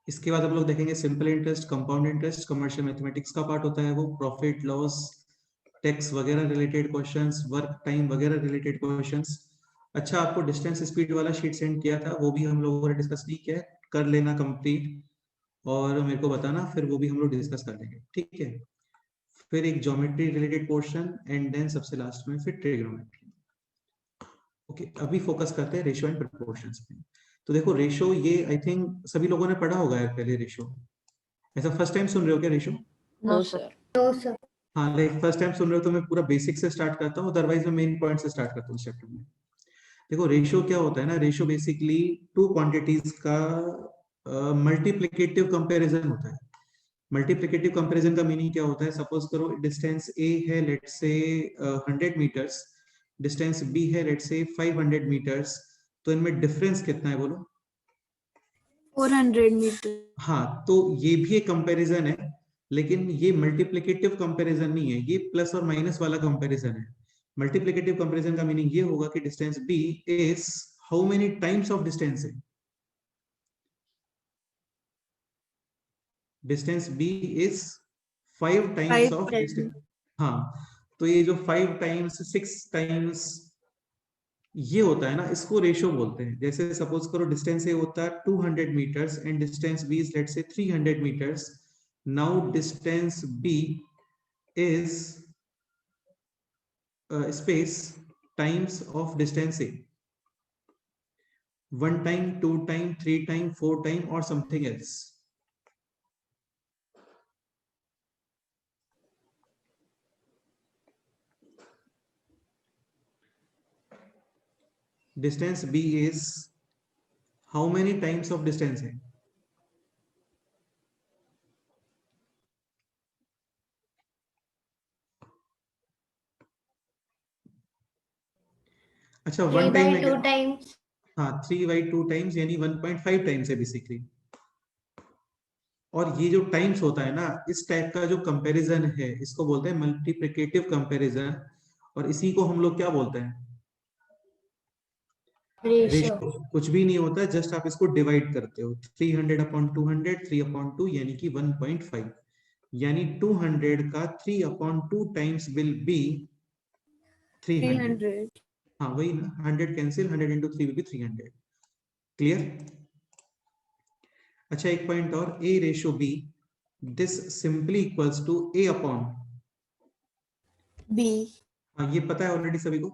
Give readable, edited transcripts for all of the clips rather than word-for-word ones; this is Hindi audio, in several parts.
इसके बाद हम लोग देखेंगे simple interest, compound interest, commercial mathematics का पार्ट होता है वो, प्रॉफिट लॉस, टैक्स वगैरह रिलेटेड क्वेश्चंस, वर्क टाइम वगैरह रिलेटेड क्वेश्चंस। अच्छा, आपको डिस्टेंस स्पीड वाला शीट सेंड किया था, वो भी हम लोगों ने डिस्कस नहीं किया है, कर लेना कंप्लीट और मेरे को बताना, फिर वो भी हम लोग डिस्कस कर लेंगे, ठीक है। फिर एक geometry related portion and then सबसे लास्ट में फिर ट्रिग्नोमेट्री। ओके, अभी फोकस करते हैं रेशियो एंड प्रोपोर्शंस पे। तो देखो रेशियो, ये आई थिंक सभी लोगों ने पढ़ा होगा यार पहले रेशियो। ऐसा फर्स्ट टाइम सुन रहे हो क्या ratio? No sir. No sir. हाँ, लाइक फर्स्ट टाइम सुन रहे हो तो मैं पूरा बेसिक से स्टार्ट करता हूँ, अदरवाइज मैं मेन पॉइंट से स्टार्ट करता हूँ चैप्टर में। देखो रेशियो क्या होता है ना, रेशियो बेसिकली टू क्वांटिटीज का मल्टीप्लिकेटिव कंपैरिजन होता है। मल्टीप्लिकेटिव कंपैरिजन का मीनिंग क्या होता है, सपोज करो डिस्टेंस ए है लेट से 100 मीटर्स, डिस्टेंस बी है लेट से 500 मीटर्स, तो इनमें डिफरेंस कितना है बोलो? 400 मीटर। हाँ, तो ये भी एक कंपैरिजन है, लेकिन ये मल्टीप्लिकेटिव कंपैरिजन नहीं है, ये प्लस और माइनस वाला कंपैरिजन है। मल्टीप्लिकेटिव कंपैरिजन का मीनिंग ये होगा कि distance B is how many times of distance है, distance B is 5 times of distance. हाँ, तो ये जो 5 टाइम्स 6 टाइम्स ये होता है ना, इसको रेशियो बोलते हैं। जैसे सपोज करो डिस्टेंस ए होता है 200 metres and distance B is let say 300 metres. Now distance B is space times of distance A, 1 time, 2 time, 3 time, 4 time or something else. Distance B is how many times of distance A? अच्छा, 1 time में 3/2 times. हाँ, 3/2 टाइम्स यानी 1.5 टाइम्स है बेसिकली। और ये जो टाइम्स होता है ना, इस टाइप का जो कंपैरिजन है इसको बोलते हैं मल्टीप्लिकेटिव कंपैरिजन, और इसी को हम लोग क्या बोलते हैं? Ratio. कुछ भी नहीं होता, जस्ट आप इसको डिवाइड करते हो, 300 अपॉन 200, 3 अपॉन 2 यानी कि 1.5, यानी 200 का 3 अपॉन 2 टाइम्स विल बी 300। 300। हाँ वही ना, 100 cancel, 100 into 3 will be 300। Clear? अच्छा, एक पॉइंट और, A ratio B, this simply equals to A upon B. हाँ, ये पता है ऑलरेडी सभी को।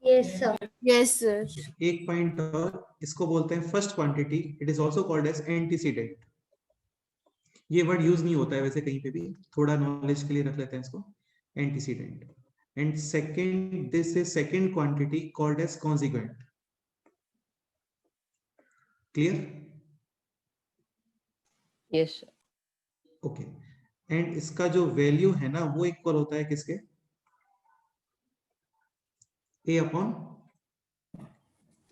Yes, sir. Yes sir. एक पॉइंट और, इसको बोलते हैं first quantity, it is also called as antecedent. ये वर्ड यूज नहीं होता है वैसे कहीं पे भी, थोड़ा नॉलेज के लिए रख लेते हैं इसको, antecedent. And second, this is second quantity called as consequent. Clear? Yes sir. Okay, and इसका जो वैल्यू है ना वो इक्वल होता है किसके? ए अपॉन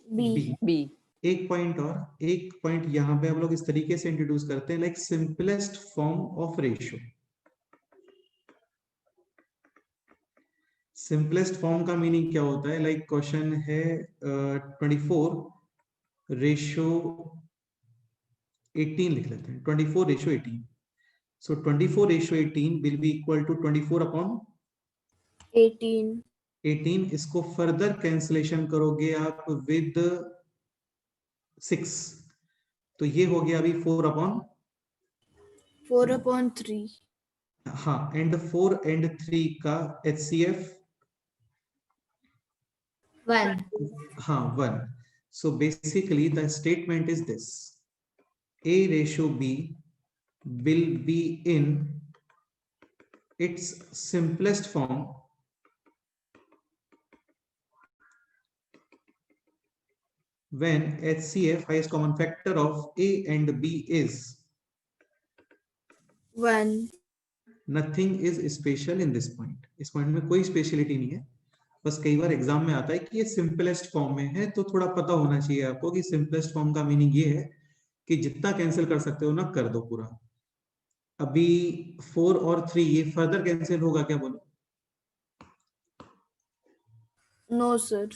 बी। बी। बी। एक पॉइंट और, एक पॉइंट यहाँ पे हम लोग इस तरीके से इंट्रोड्यूस करते हैं, like simplest form of ratio. Simplest form का मीनिंग क्या होता है, लाइक क्वेश्चन है 24 रेशियो 18 लिख लेते हैं, 24 ratio 18। So 24 ratio 18 will be equal to 24 upon 18। 18। इसको फर्दर कैंसिलेशन करोगे आप विद 6, तो ये हो गया अभी 4 अपॉन 4/3। हाँ, एंड 4 एंड 3 का HCF 1. हाँ 1। So basically the statement is this, A ratio B will be in its simplest form when HCF, highest common factor of A and B is 1। nothing is special in this point। इस पॉइंट में कोई स्पेशलिटी नहीं है, बस कई बार एग्जाम में आता है कि ये सिंपलेस्ट फॉर्म में है, तो थोड़ा पता होना चाहिए आपको कि सिंपलेस्ट फॉर्म का मीनिंग ये है कि जितना कैंसिल कर सकते हो ना कर दो पूरा। अभी 4 और 3 ये फर्दर कैंसिल होगा क्या बोलो? No sir.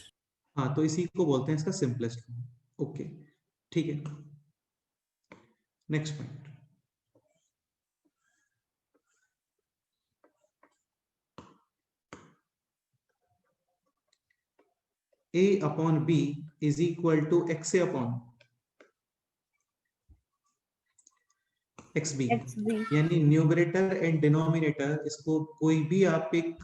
हाँ, तो इसी को बोलते हैं इसका सिंपलेस्ट फॉर्म। ओके, ठीक है। Next point, a upon b is equal to xa upon xb, XB. यानी न्यूमरेटर एंड डिनोमिनेटर, इसको कोई भी आप एक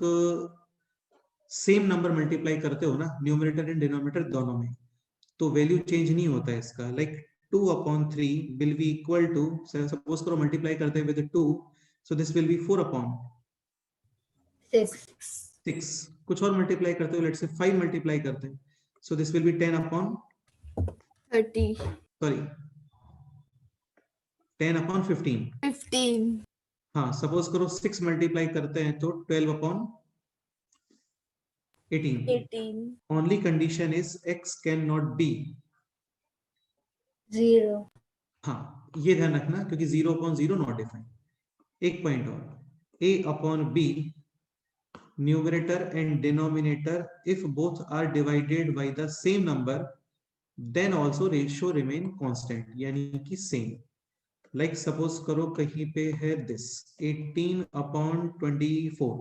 सेम नंबर मल्टीप्लाई करते हो ना, न्यूमरेटर एंड डिनोमिनेटर दोनों में, तो वैल्यू चेंज नहीं होता है इसका। Like 2/3 will be equal to, suppose करो मल्टीप्लाई करते हैं with 2, so this will be 6. 4/6। कुछ और मल्टीप्लाई करते हो, लेट्स से 5 मल्टीप्लाई करते हैं, सो दिस विल बी 30. 10/15। 15. हाँ, सपोज करो 6 मल्टीप्लाई करते हैं तो 12/18। 18. Only condition is x can not be 0. हाँ, ये ध्यान रखना, क्योंकि 0/0 नॉट डिफाइंड। एक पॉइंट और, a upon b numerator and denominator if both are divided by the same number then also ratio remain constant, यानी कि सेम। लाइक सपोज करो कहीं पे है दिस 18/24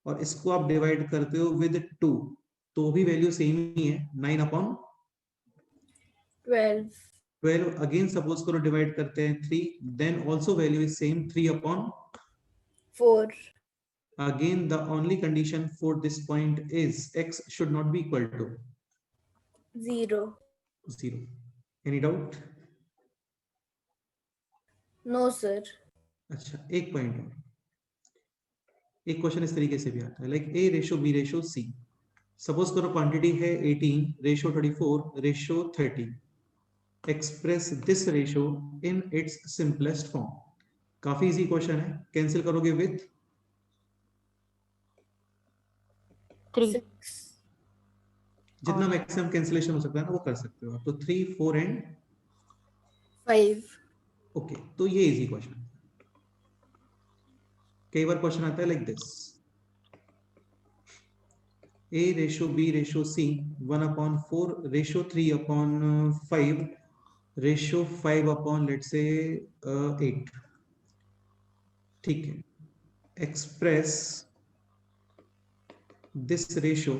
और इसको आप डिवाइड करते हो विद 2, तो भी वैल्यू सेम ही है, 12. 9/12। अगेन सपोज करो डिवाइड करते हैं 3, then also value is same, 4. 3/, again the only condition for this point is x should not be equal to 0. 0. Any doubt? No, sir. अच्छा, एक पॉइंट और, एक क्वेश्चन इस तरीके से भी आता है, like a ratio b ratio c। Suppose करो क्वांटिटी है 18 ratio 34 ratio 30, express this ratio in its simplest form. काफी इजी क्वेश्चन है, कैंसिल करोगे विथ 3. 6. जितना मैक्सिमम कैंसिलेशन हो सकता है ना वो कर सकते हो आप, तो 3 4 एंड 5. ओके, तो ये इजी क्वेश्चन। कई बार क्वेश्चन आता है like this, a ratio b ratio c 1/4 ratio 3/5 ratio 5 let's say 8। ठीक है, express this ratio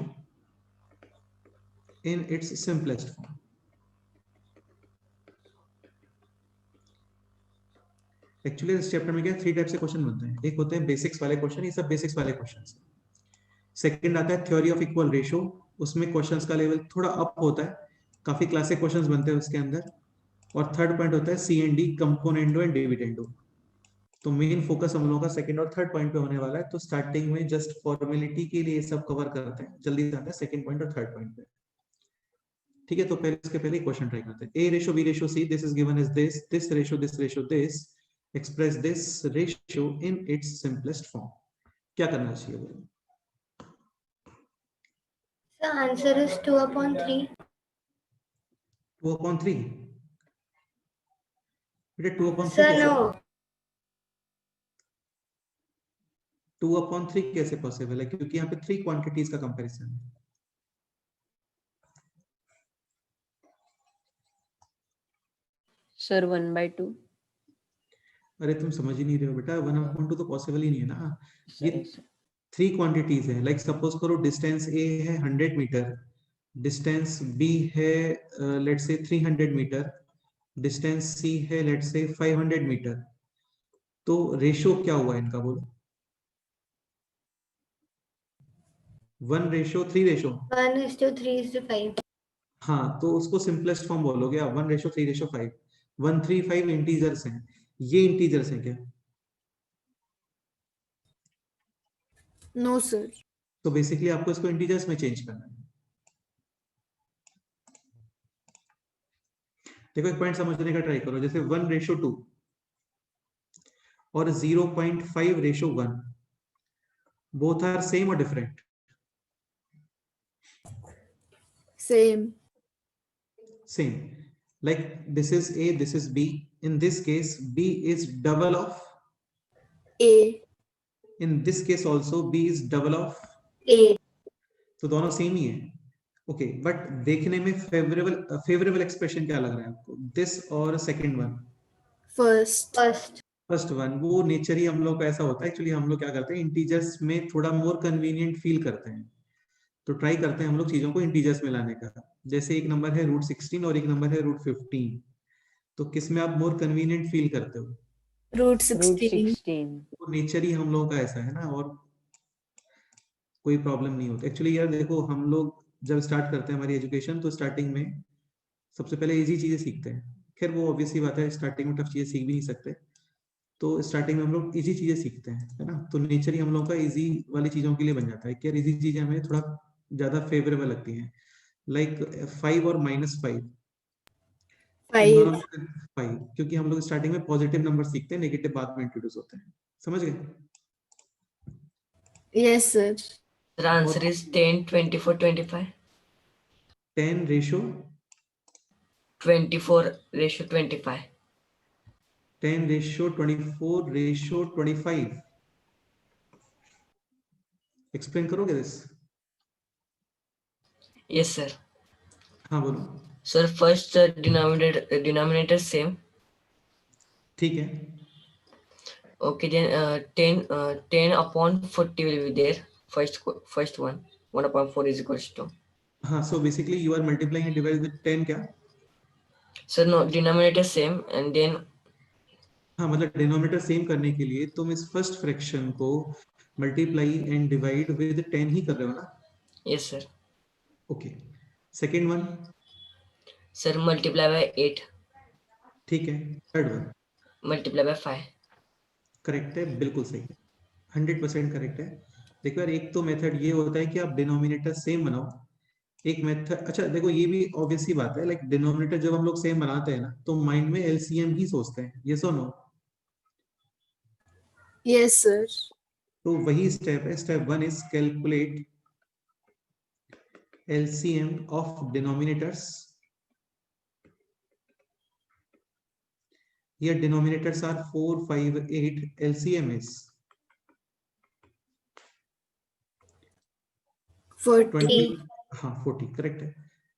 in its simplest form. Actually इस चैप्टर में क्या 3 टाइप से क्वेश्चन बनते हैं। एक होते हैं बेसिक्स वाले क्वेश्चन, ये सब बेसिक्स वाले क्वेश्चंस। सेकंड आता है थ्योरी ऑफ इक्वल रेशो, उसमें क्वेश्चंस का लेवल थोड़ा अप होता है, काफी क्लासिक क्वेश्चंस बनते हैं उसके अंदर। और थर्ड पॉइंट होता है C and D, componendo and dividendo. तो मेन फोकस हम लोगों का सेकंड और थर्ड पॉइंट पे होने वाला है, तो स्टार्टिंग में जस्ट फॉर्मेलिटी के लिए सब कवर करते हैं, जल्दी से आते हैं सेकंड पॉइंट और थर्ड पॉइंट पे। ठीक है, तो पहले इसके पहले क्वेश्चन ट्राई करते हैं। a ratio b ratio c, this is given as this, this ratio this, express this ratio in its simplest form. क्या करना चाहिए बोलो? The answer is 2/3. 2/3 बेटा, 2/3 Sir, कैसे? no. 2/3 कैसे पॉसिबल है? क्योंकि यहाँ पे 3 क्वांटिटीज का कंपैरिजन है। Sir, 1/2. अरे तुम समझ ही नहीं रहे हो बेटा, 1/2 तो पॉसिबल ही नहीं है ना। ये 3 क्वांटिटीज है। लाइक सपोज करो डिस्टेंस ए है 100 मीटर, डिस्टेंस बी है let's say 300 metre, distance C है लेट्स से 500 मीटर। तो रेशो क्या हुआ इनका बोलो? 1:3 1:3:5. हाँ, तो उसको सिंपलेस्ट फॉर्म बोलोगे आप, 1:3:5। 135 इंटीजर्स हैं, ये इंटीजर्स हैं क्या? No, sir. तो बेसिकली आपको इसको इंटीजर्स में चेंज करना है। देखो एक पॉइंट समझने का ट्राई करो, जैसे 1:2 और 0.5:1, बोथ आर सेम और different? Same. Same. Like this is A, this is B. In this case, B is double of A. In this case also B is double of A. तो दोनों सेम ही है। ओके, बट देखने में फेवरेबल एक्सप्रेशन क्या लग रहा है आपको, दिस और second one? first, First. First one, वो नेचर ही हम लोग का ऐसा होता है। एक्चुअली हम लोग क्या करते हैं, इंटीजर्स में थोड़ा मोर कन्वीनियंट फील करते हैं, तो ट्राई करते हैं हम लोग चीजों को इंटीजर्स में लाने का। जैसे एक नंबर है √16 और एक नंबर है √15, तो किस में आप मोर कन्वीनियंट फील करते हो? √16, वो नेचर ही हम लोगों का ऐसा है ना, और कोई प्रॉब्लम नहीं होती। एक्चुअली यार देखो, हम लोग जब स्टार्ट करते हैं हमारी एजुकेशन, तो स्टार्टिंग में सबसे पहले इजी चीजें सीखते हैं। खैर वो ऑब्वियसली बात है, स्टार्टिंग में टफ चीजें सीख भी नहीं सकते, तो स्टार्टिंग में हम लोग इजी चीजें सीखते हैं, है ना। तो नेचर ही हम लोग का इजी वाली चीजों के लिए बन जाता है कि यार इजी चीजें हमें थोड़ा ज्यादा फेवरेबल लगती हैं। लाइक 5 और -5, इन दोनों 5, में 5, क्योंकि हम लोग स्टार्टिंग में पॉजिटिव नंबर सीखते हैं, नेगेटिव बाद में इंट्रोड्यूस होते हैं। समझ गए? yes sir, The answer is 10, 24, 25. 10 ratio 24:25. 10 ratio 24 ratio 25। Explain करोगे दिस? Yes, sir. हाँ बोलो। Sir, first denominator same. ठीक है, Okay, then 10 upon 40 will be there. First one. 1 upon 4 is equals to. हाँ। So basically you are multiplying and divide with 10 क्या? Sir, no, denominator same, and then हाँ, मतलब डिनोमिनेटर सेम करने के लिए तुम इस फर्स्ट फ्रैक्शन को मल्टीप्लाई एंड डिवाइड विद 10 ही कर रहे हो ना? yes, sir. Okay. Second one? Sir, multiply by 8, ठीक है। Third one? multiply by 5. Correct है, बिल्कुल सही है, 100% करेक्ट है। देखो यार, एक तो मेथड ये होता है कि आप डिनोमिनेटर सेम बनाओ, एक मेथड, अच्छा देखो ये भी ऑब्वियस सी बात है, लाइक डिनोमिनेटर जब हम लोग सेम बनाते हैं ना, तो माइंड में एलसीएम ही सोचते हैं, ये सो नो? yes sir, तो वही स्टेप है, step 1 is calculate LCM of denominators. Here denominators are 4, 5, 8. LCM is 40, 20। हाँ 40 करेक्ट है।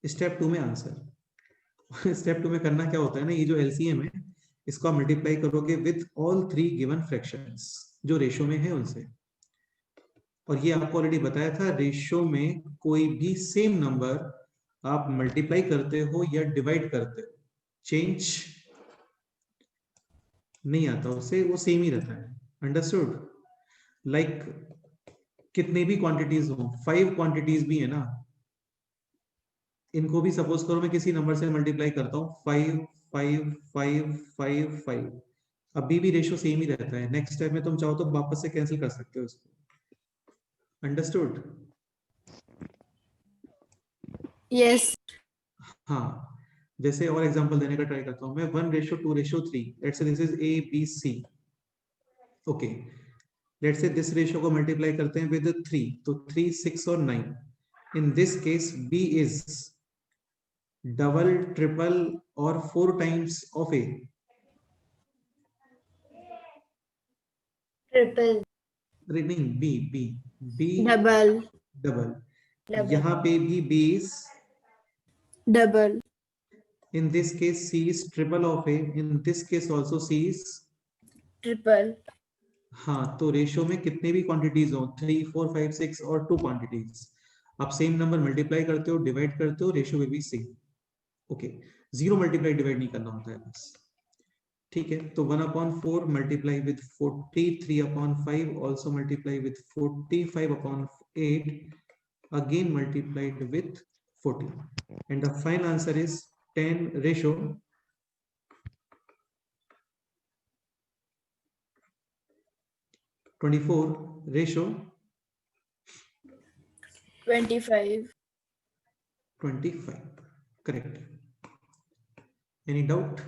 स्टेप 2 में आंसर स्टेप 2 में करना क्या होता है ना, ये जो LCM है इसको आप मल्टीप्लाई करोगे विथ ऑल 3 गिवन फ्रैक्शंस जो रेशो में है उनसे। और ये आपको ऑलरेडी बताया था, रेशो में कोई भी सेम नंबर आप मल्टीप्लाई करते हो या डिवाइड करते हो, चेंज नहीं आता उससे, वो सेम ही रहता है। अंडरस्टूड? लाइक कितने भी क्वांटिटीज हो, 5 क्वांटिटीज भी है ना, इनको भी सपोज करो मैं किसी नंबर से मल्टीप्लाई करता हूँ, 5 5 5 5 5, अभी भी रेशो सेम ही रहता है। नेक्स्ट स्टेप में तुम चाहो तो वापस से कैंसिल कर सकते हो इसको। अंडरस्टूड? yes, हाँ, जैसे और एग्जांपल देने का ट्राई करता हूँ मैं, 1:2:3, let's say this is A B C. Okay, let's say this ratio को मल्टीप्लाई करते हैं विद 3, तो 3, 6 और 9। In this case B is double, triple और 4 टाइम्स ऑफ ए? Triple. अरे नहीं, B B B double, double. Double. यहाँ पे भी B is, double, in this case C is triple of A, in this case also C is. triple, हाँ, तो रेशियो में कितने भी क्वांटिटीज हो, 3, 4, 5, 6 और 2 क्वांटिटीज, आप सेम नंबर मल्टीप्लाई करते हो, डिवाइड करते हो, ratio will B same. Okay, zero multiply divide नहीं करना होता है बस। ठीक है, तो 1/4 multiply with 40, 3/5 also multiply with 40, 5/8 again multiplied with 40, and the final answer is 10 ratio 24 ratio 25, 25, correct? Any doubt?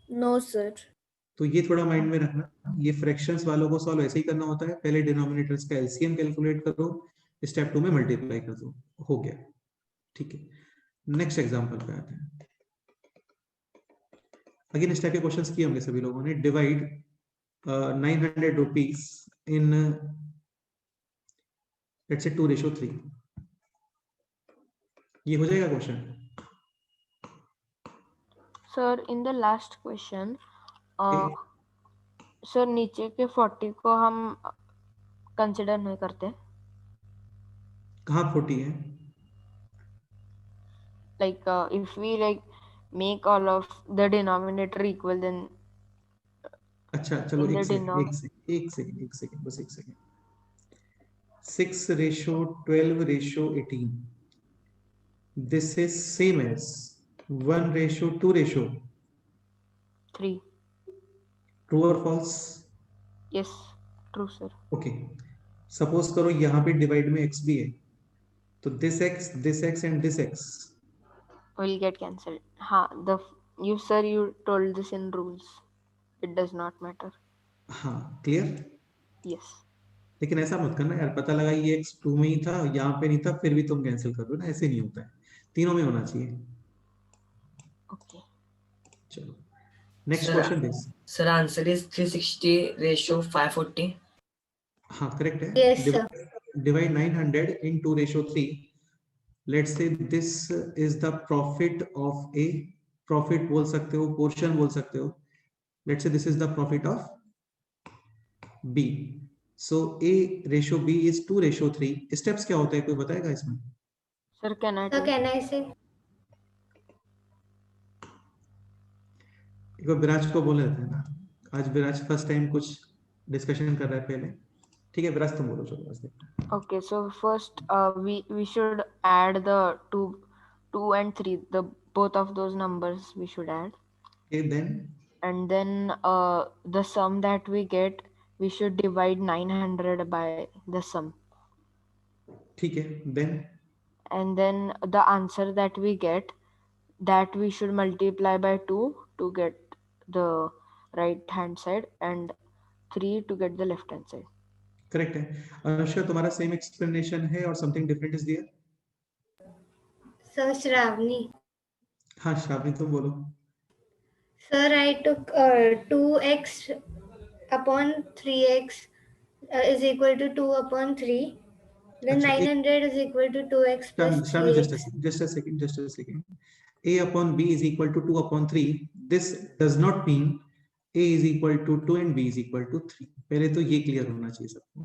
no sir, तो ये थोड़ा माइंड में रखना, ये फ्रैक्शंस वालों को सॉल्व ऐसे ही करना होता है, पहले डिनोमिनेटर्स का एलसीएम कैलकुलेट करो, स्टेप 2 में मल्टीप्लाई कर दो, हो गया। ठीक है, नेक्स्ट एग्जांपल पे आते हैं। अगेन इस टाइप के क्वेश्चंस किए होंगे सभी लोगों ने। Divide 900 rupees in let's say 2:3, ये हो जाएगा question? Sir, in the last question, Okay, sir नीचे के 40 को हम कंसिडर नहीं करते. कहाँ 40 है? Like if we like make all of the denominator equal, then अच्छा चलो in the एक सेकंड बस एक second. 6:12:18. This is same as 1:2. 3. True or false? Yes, true sir. Okay, suppose करो यहाँ पे डिवाइड में x भी है, तो this x and this x. Will get cancelled. हाँ, you sir, you told this in rules. It does not matter. हाँ क्लियर. Yes. लेकिन ऐसा मत करना यार, पता लगा ये x 2 में ही था, यहाँ पे नहीं था, फिर भी तुम कैंसिल कर दो ना, ऐसे नहीं होता है, तीनों में होना चाहिए. Okay. चलो next Sir, question this. sir, answer is 360:540. हाँ करेक्ट है. Yes, sir. Divide 900 in 2:3. Let's say this is the profit of A. Profit बोल सकते हो, portion बोल सकते हो. Let's say this is the profit of B. So A/B is 2:3. Steps क्या होता है, कोई बताएगा इसमें? Sir, can I Sir, tell? can I say? एक बार विराज को बोल देते हैं ना, आज विराज फर्स्ट टाइम कुछ डिस्कशन कर रहा है पहले. ठीक है विराज तुम बोलो, चलो बस देखते हैं. Okay, so first we should add the 2 and 3, the both of those numbers we should add, Okay, then and then the sum that we get, we should divide 900 by the sum, ठीक है, then and then the answer that we get, that we should multiply by 2 to get the right hand side, and 3 to get the left hand side. Correct है. अनुष्का तुम्हारा सेम एक्सप्लेनेशन है और something different is there? Sir, Shravani. हाँ श्रावणी तुम बोलो. Sir, I took 2x upon 3x is equal to 2 upon 3. Then अच्छा, 900 is equal to 2x plus Shravani, 3x. just a second. A upon B is equal to 2 upon 3. This does not mean A is equal to 2 and B is equal to 3. पहले तो ये क्लियर होना चाहिए सबको.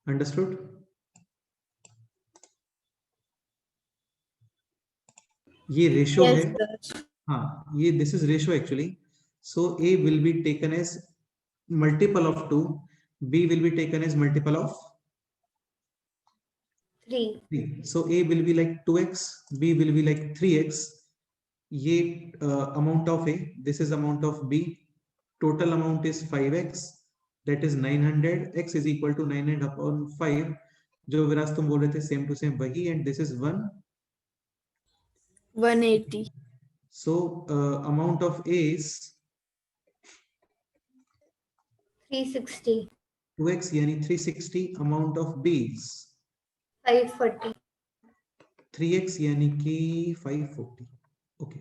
अंडरस्टूड? ये रेशो Yes, है. sir. हाँ ये this is ratio actually. So A will be taken as multiple of 2, B will be taken as multiple of 3. 3. So A will be like 2x, B will be like 3x. ये amount of A, this is amount of B. Total amount is 5x. That is 900. X is equal to 900 upon 5. जो विराज तुम बोल रहे थे सेम टू सेम वही. And this is 180. So amount of A is 360. 2x यानी 360. Amount of B is 540. 3x यानी कि 540. ओके,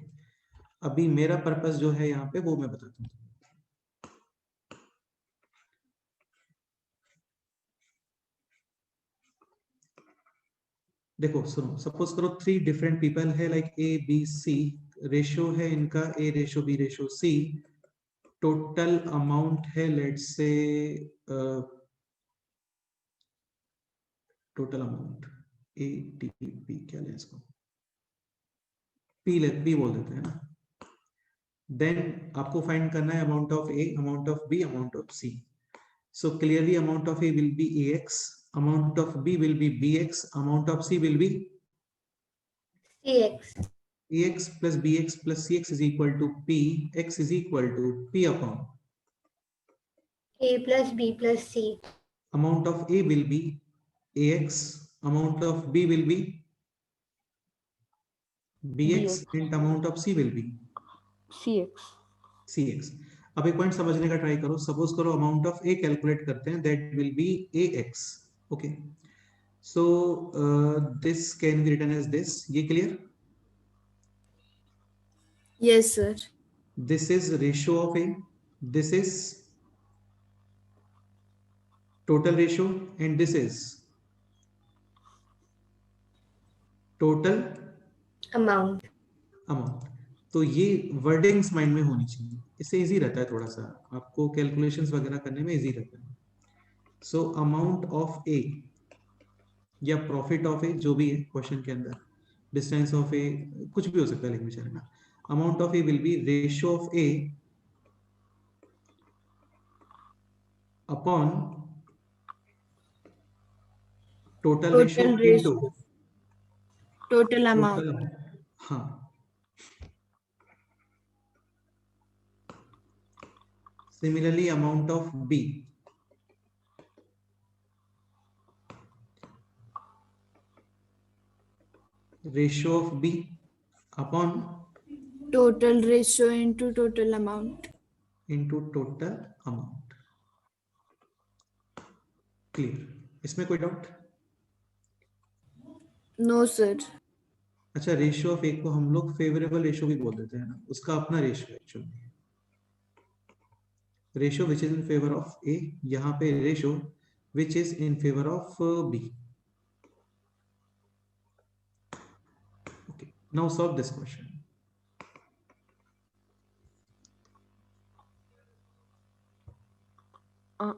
अभी मेरा पर्पस जो है यहाँ पे वो मैं बताता हूँ. देखो सुनो, सपोज करो 3 डिफरेंट पीपल है like A B C. Ratio है इनका A/B/C. टोटल अमाउंट है let's say total amount ATP क्या लें इसको, P बोल देते हैं ना. देन आपको फाइंड करना है amount of A, amount of B, amount of C. So clearly amount of A will be AX, amount of B will be BX, amount of C will be CX. AX plus BX plus CX is equal to P. X is equal to P upon A plus B plus C. amount of A will be AX, amount of B will be BX, and amount of C will be CX. अब एक पॉइंट समझने का ट्राई करो. सपोज करो अमाउंट ऑफ A कैलकुलेट करते हैं, that will be AX. Okay, so this can be written as this. ये clear? Yes, sir. This is ratio of A, this is total ratio, and this is total Amount. amount. तो ये वर्डिंग्स माइंड में होनी चाहिए, इससे इजी रहता है, थोड़ा सा आपको कैलकुलेशंस वगैरह करने में इजी रहता है। सो अमाउंट ऑफ ए या प्रॉफिट ऑफ ए, जो भी है क्वेश्चन के अंदर, डिस्टेंस ऑफ ए, कुछ भी हो सकता है, लेकिन चलेगा। Amount of A will be ratio of A upon total ratio Total into ratio, total amount. Total, हाँ। Similarly, amount of B ratio of B upon Total ratio into total amount. into total amount. Clear? इसमें कोई डाउट? No, sir. अच्छा, रेशियो ऑफ ए को हम लोग फेवरेबल रेशियो भी बोल देते हैं ना, उसका अपना ratio actually, ratio which is in favour of A, यहाँ पे ratio which is in favour of B. Okay, now solve this question.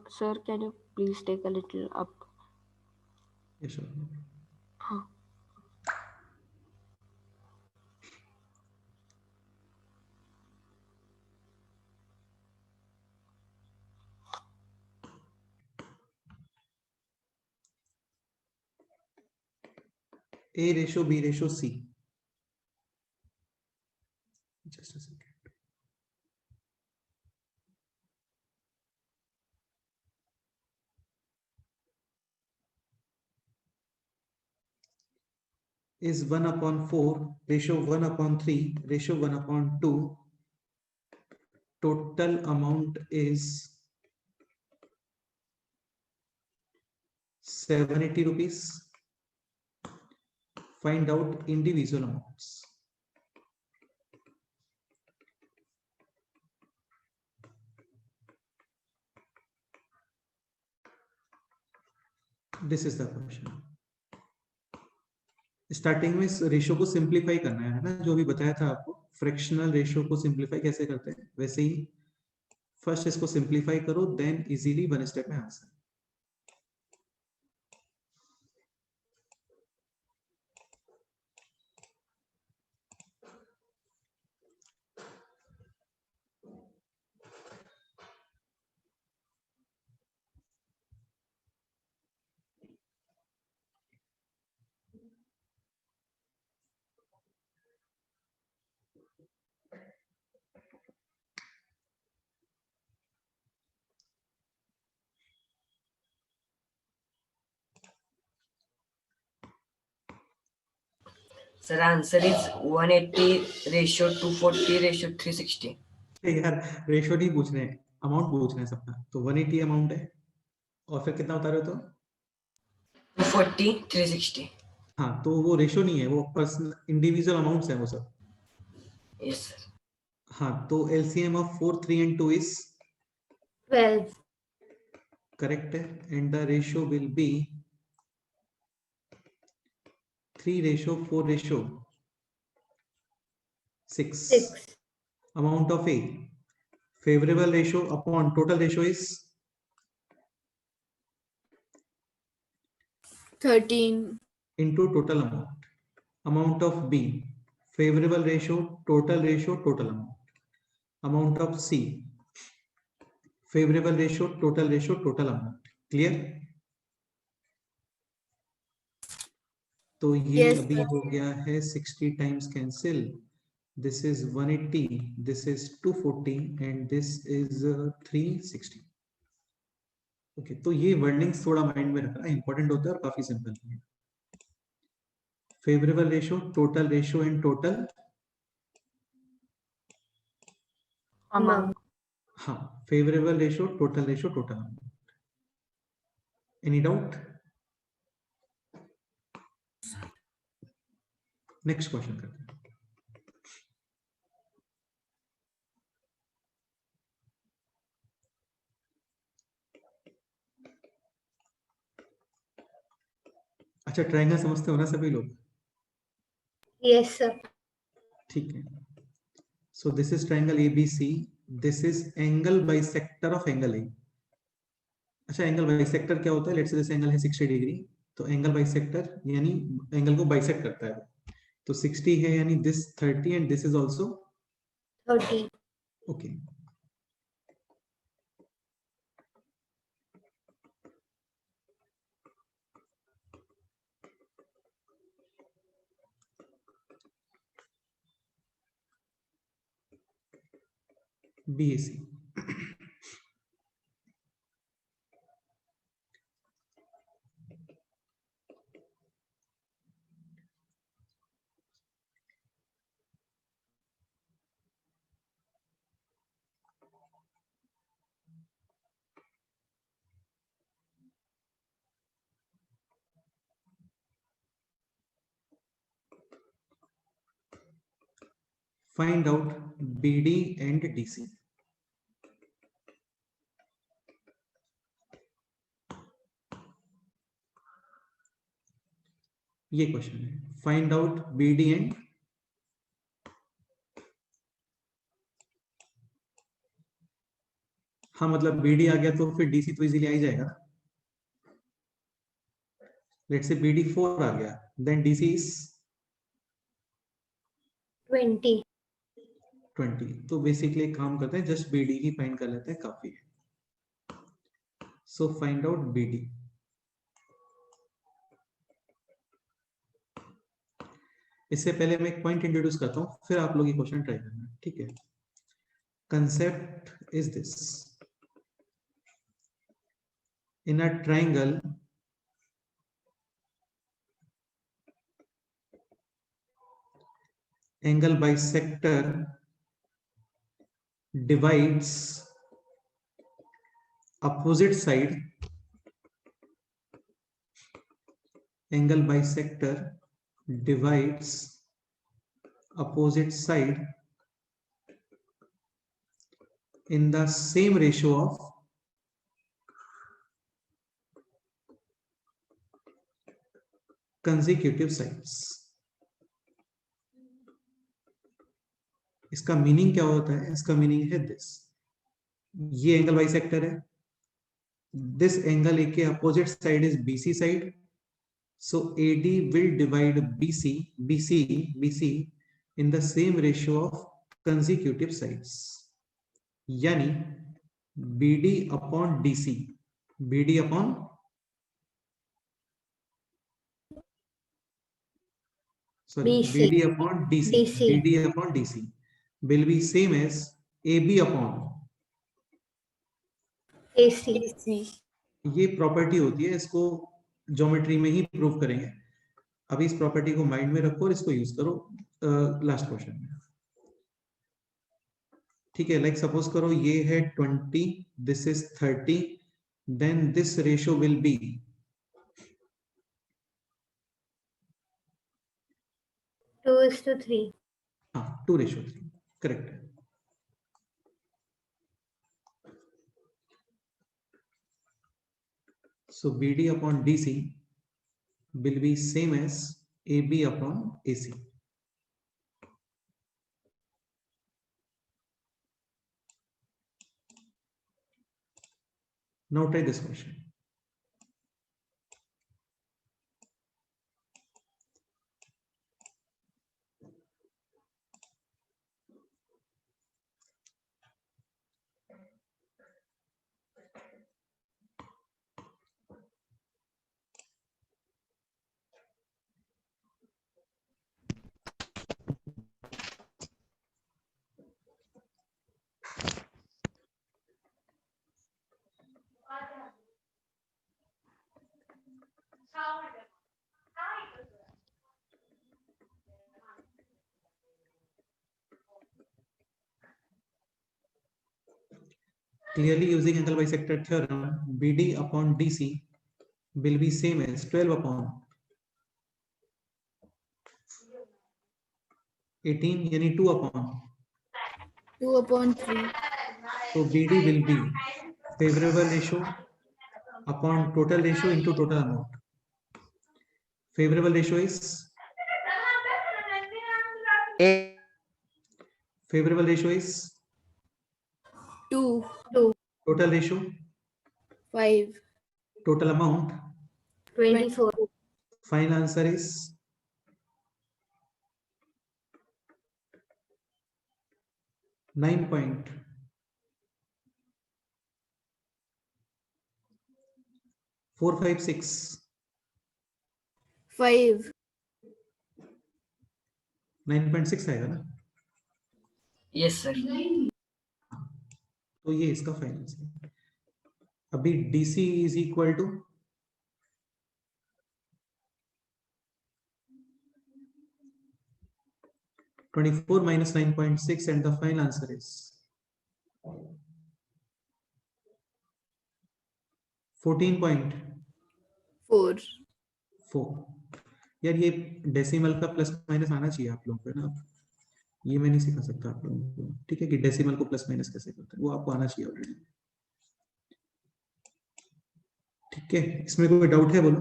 Sir, can you please take a little up? Yes, sure. Huh. A ratio, B ratio, C. Just a second. Is 1 upon 4, ratio 1 upon 3, ratio 1 upon 2. Total amount is 780 rupees. Find out individual amounts. This is the question. Starting में इस रेशियो को सिंप्लीफाई करना है ना, जो भी बताया था आपको, फ्रैक्शनल रेशियो को सिंप्लीफाई कैसे करते हैं, वैसे ही फर्स्ट इसको सिंप्लीफाई करो, देन इजीली वन स्टेप में answer. Sir, answer is 180 ratio 240 ratio 360. यार रेशियो नहीं पूछ रहे हैं, अमाउंट पूछ रहे हैं सबका। तो 180 अमाउंट है, और फिर कितना बता रहे हो? तो 240 360. हाँ, तो वो रेशियो नहीं है, वो पर्सनल इंडिविजुअल अमाउंट्स है वो सब। Yes, sir. हाँ, तो LCM of 4, 3 and 2 is 12. correct, and the ratio will be 3 ratio 4 ratio 6. 6. Amount of A, favorable ratio upon total ratio is 13. into total amount. Amount of B, favorable ratio, total amount. Amount of C, favorable ratio, total amount. Clear? तो ये Yes, अभी sir. हो गया है 60 times cancel. This is 180, this is 240 and this is 360. Okay, तो ये वर्डिंग्स थोड़ा माइंड में रखना इंपॉर्टेंट होता है और काफी सिंपल है। Favourable ratio, total ratio and total Amount. हाँ, favourable ratio, total amount. Any doubt? Next question करते हैं। अच्छा, ट्रायंगल समझते हो ना सभी लोग? Yes, sir. ठीक है, So this is triangle ABC. This is angle bisector of angle A. अच्छा, एंगल बाइसेक्टर क्या होता है? लेट्स से दिस एंगल है 60 डिग्री, तो एंगल बाइसेक्टर यानी एंगल को बाइसेक्ट करता है। तो 60 है यानी this 30 and this is also 30. Okay. BAC. Find out BD and DC. ये क्वेश्चन है, फाइंड आउट BD एंड हाँ मतलब BD आ गया तो फिर DC तो इजीली आ ही जाएगा। लेट्स से BD 4 आ गया, देन DC इज 20. 20। तो बेसिकली काम करते हैं, जस्ट BD ही फाइंड कर लेते हैं, काफी है। So find out BD। इससे पहले मैं एक पॉइंट इंट्रोड्यूस करता हूँ, फिर आप लोग ये क्वेश्चन ट्राई करना, ठीक है? Concept is this, in a triangle angle bisector divides opposite side, angle bisector divides opposite side in the same ratio of consecutive sides। इसका मीनिंग क्या होता है? इसका मीनिंग है दिस, ये एंगल बाइसेक्टर है, दिस एंगल ए के opposite side is BC side, so AD will divide BC in the same ratio of consecutive sides, यानी BD upon DC, BD upon BC. BD upon DC, DC. BD upon DC will be same as AB upon AC. ये प्रॉपर्टी होती है, इसको ज्योमेट्री में ही प्रूव करेंगे। अभी इस प्रॉपर्टी को माइंड में रखो और इसको यूज करो लास्ट क्वेश्चन में, ठीक है? लाइक सपोज करो ये है 20, this is 30, then this ratio will be 2:3. हाँ 2:3, करेक्ट है। So BD upon DC will be same as AB upon AC. Now try this question. Clearly using angle bisector theorem, BD upon DC will be same as 12 upon 18 यानी 2 upon 2/3. so BD will be favorable ratio upon total ratio into total amount. Favorable ratio is Favorable ratio is 2, total ratio, 5, total amount. 24. Final answer is 9.456. 5, 9.6 आएगा ना, Yes, sir. तो ये इसका फाइनल आंसर। अभी DC is equal to 24 minus 9.6 and the final answer is 14.4। 4. यार ये डेसिमल का प्लस माइनस आना चाहिए आप लोगों को ना, ये मैं नहीं सिखा सकता आप लोगों को, ठीक है, कि डेसिमल को प्लस माइनस कैसे करते हैं, वो आपको आना चाहिए ऑलरेडी। ठीक है, इसमें कोई डाउट है बोलो।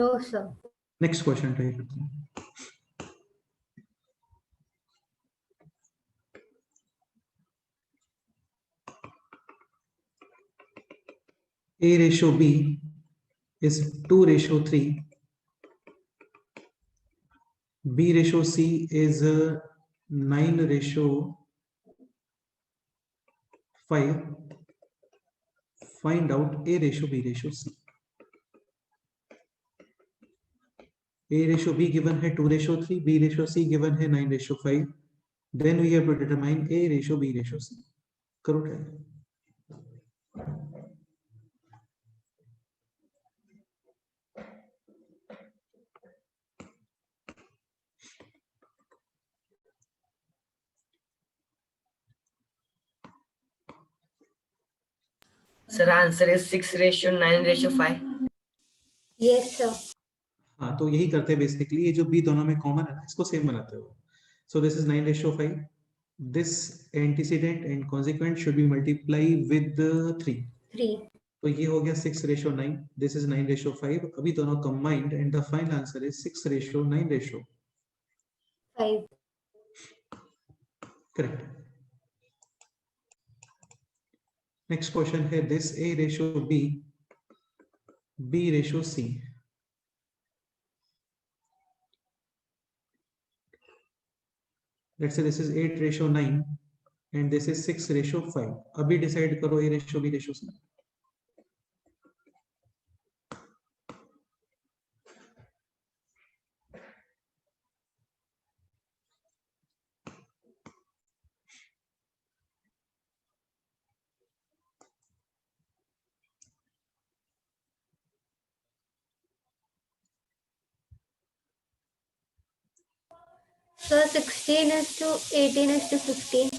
No, sir. Next question try करते हैं। A ratio B is 2:3. B ratio C is 9:5. Find out A ratio B ratio C. A ratio B given है 2:3, B ratio C given है 9:5. Then we have to determine A ratio B ratio C. करो try. Sir, answer is 6:9:5. Yes, sir. हाँ, तो यही करते हैं बेसिकली, ये जो B दोनों में कॉमन है ना, इसको सेम बनाते हो। So this is 9:5. This antecedent and consequent should be multiplied with 3. 3. तो ये हो गया 6:9. This is 9:5. अभी दोनों combined and the final answer is 6:9. 5. Correct. Next question है this A ratio B, B ratio C. Let's say this is 8:9 and this is 6:5. अभी decide करो A ratio B ratio C. So 16:18:15.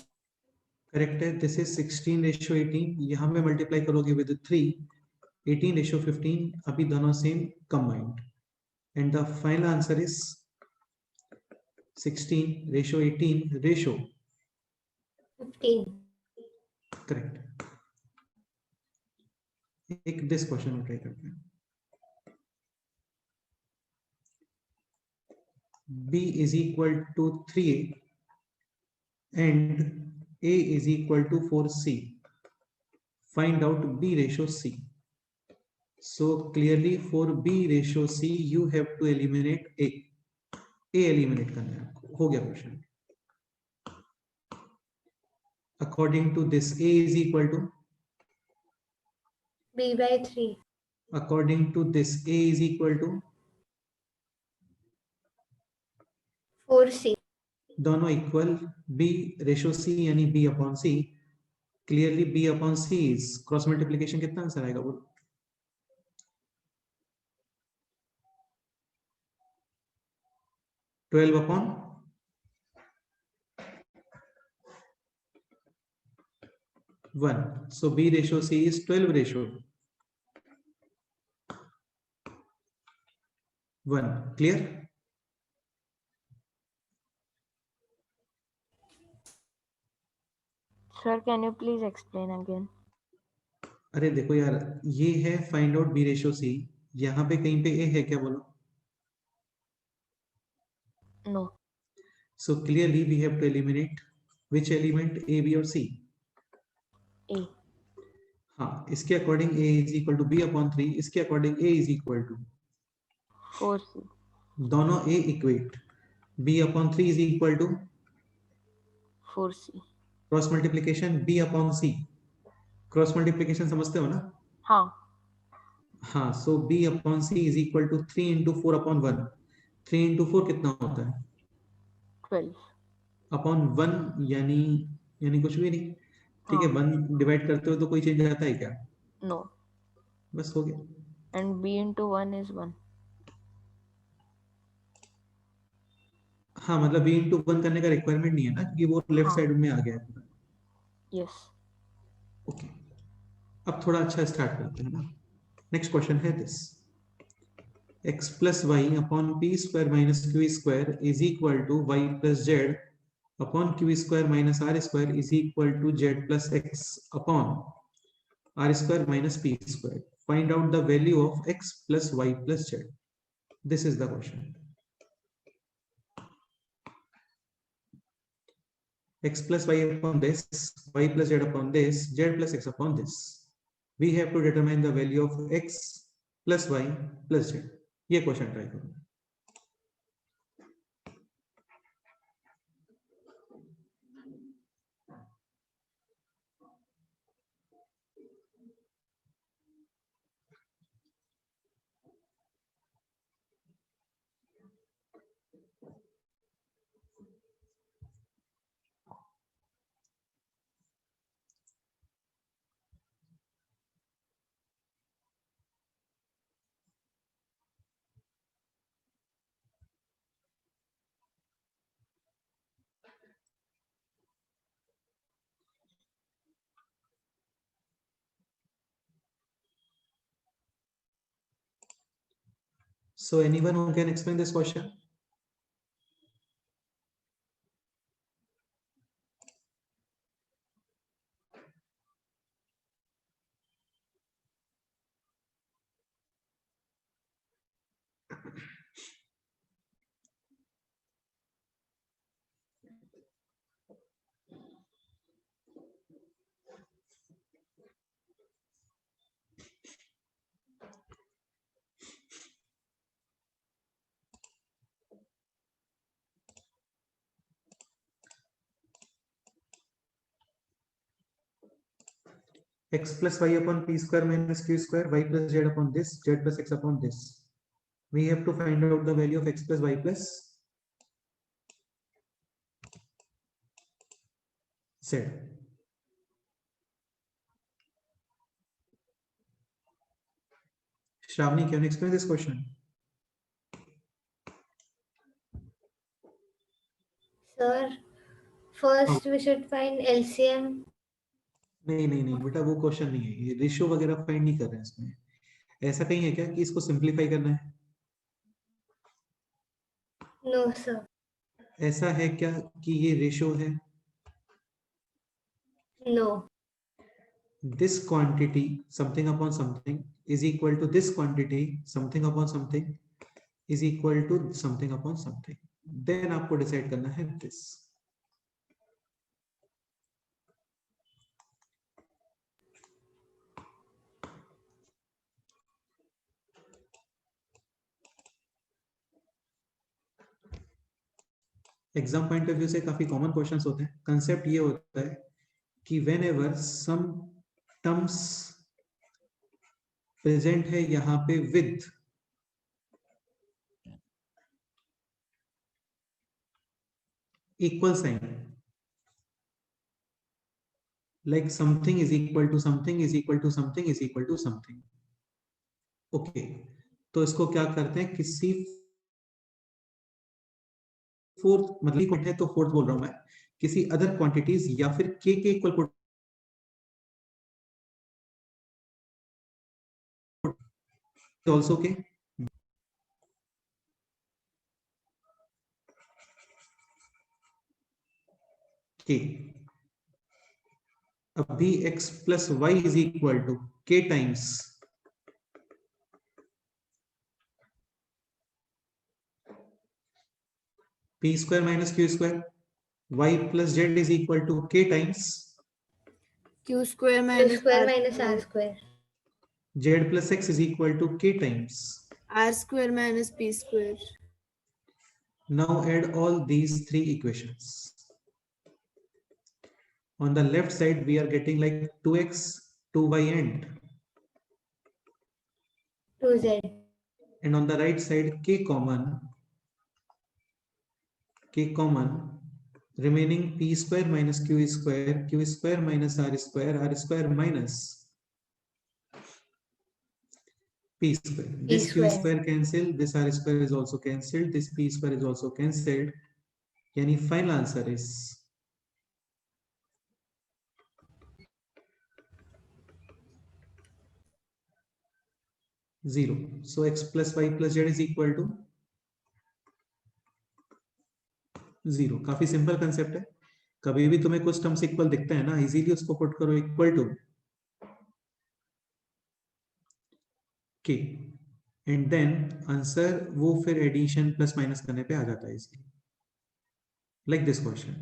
Correct है, दिस इज 16:18. यहाँ में मल्टीप्लाई करोगे विद 3, 18:15. अभी दोनों same combined and the final answer is 16:18. 15. Correct. एक दिस क्वेश्चन ट्राई करते हैं। B is equal to 3A and A is equal to 4C. Find out B ratio C. So clearly for B ratio C you have to eliminate A. A eliminate करना है आपको, हो गया question. According to this A is equal to, B/3. according to this A is equal to, 4C. दोनों इक्वल, B रेशो C यानी B upon C, clearly B upon C is cross multiplication, कितना आंसर आएगा वो? 12 upon 1. So B ratio C is 12:1. Clear? Sir, can you please explain again? अरे देखो यार, ये है find out B ratio C, यहाँ पे कहीं पे A है क्या बोलो? No. So clearly we have to eliminate which element, A, B or C? A. हाँ, इसके according A is equal to B upon 3, इसके according A is equal to 4C. दोनों A equate, B upon 3 is equal to 4C. Cross multiplication B upon C, cross multiplication समझते हो ना? हाँ. हाँ, so B upon C is equal to 3 into 4 upon 1. 3 into 4 कितना होता है? 12. अपॉन 1 यानी कुछ भी नहीं, ठीक है। हाँ. 1 डिवाइड करते हो तो कोई चेंज आता है क्या? No. बस हो गया। And B into 1 is 1. हाँ, मतलब b इंटू 1 करने का रिक्वायरमेंट नहीं है ना, क्योंकि वो लेफ्ट हाँ. साइड में आ गया है पूरा। Yes. ओके, अब थोड़ा अच्छा स्टार्ट करते हैं ना। नेक्स्ट क्वेश्चन है this, x plus Y upon P square minus Q square is equal to Y plus Z upon Q square minus R square is equal to Z plus X upon R square minus P square. Find out the value of x plus Y plus Z. This is the question. x plus y upon this, y plus z upon this, z plus x upon this. We have to determine the value of x plus y plus z. ये क्वेश्चन ट्राई करो। So anyone who can explain this question? X plus y upon p square minus q square, y plus z upon this, z plus x upon this. We have to find out the value of x plus y plus z. Shravani, can you explain this question? Sir, first we should find LCM. नहीं बेटा, वो क्वेश्चन नहीं है, ये रेशियो वगैरह फाइंड नहीं कर रहे हैं इसमें। ऐसा कहीं है क्या कि इसको सिंपलीफाई करना है? No, sir. ऐसा है क्या कि ये रेशियो है? No. This quantity something upon something is equal to this quantity something upon something is equal to something upon something. Then आपको डिसाइड करना है this. Exam point of view से काफी कॉमन क्वेश्चंस होते हैं। कंसेप्ट ये होता है कि whenever some terms प्रेजेंट है यहाँ पे with equal sign, like something is equal to something is equal to something is equal to something. Okay, तो इसको क्या करते हैं, किसी फोर्थ मतलब है तो फोर्थ बोल रहा हूं मैं, किसी अदर क्वांटिटीज या फिर के इक्वल पुट also के अभी x plus Y is equal to K times p square minus q square. Y plus z is equal to k times Q square Q minus square R minus square. R square. z plus x is equal to k times. R square minus P square. Now add all these three equations. On the left side, we are getting like 2x, 2y and 2Z. and on the right side k common, remaining p square minus q square minus r square minus p square. This q square. square cancel, this r square is also cancelled, this p square is also cancelled. Yani final answer is 0. So x plus y plus z is equal to 0. काफी सिंपल कंसेप्ट है. कभी भी तुम्हें कुछ टर्म्स इक्वल दिखते हैं ना, इजीली उसको पुट करो equal to k and then answer वो फिर एडिशन प्लस माइनस करने पे आ जाता है इसलिए. Like this question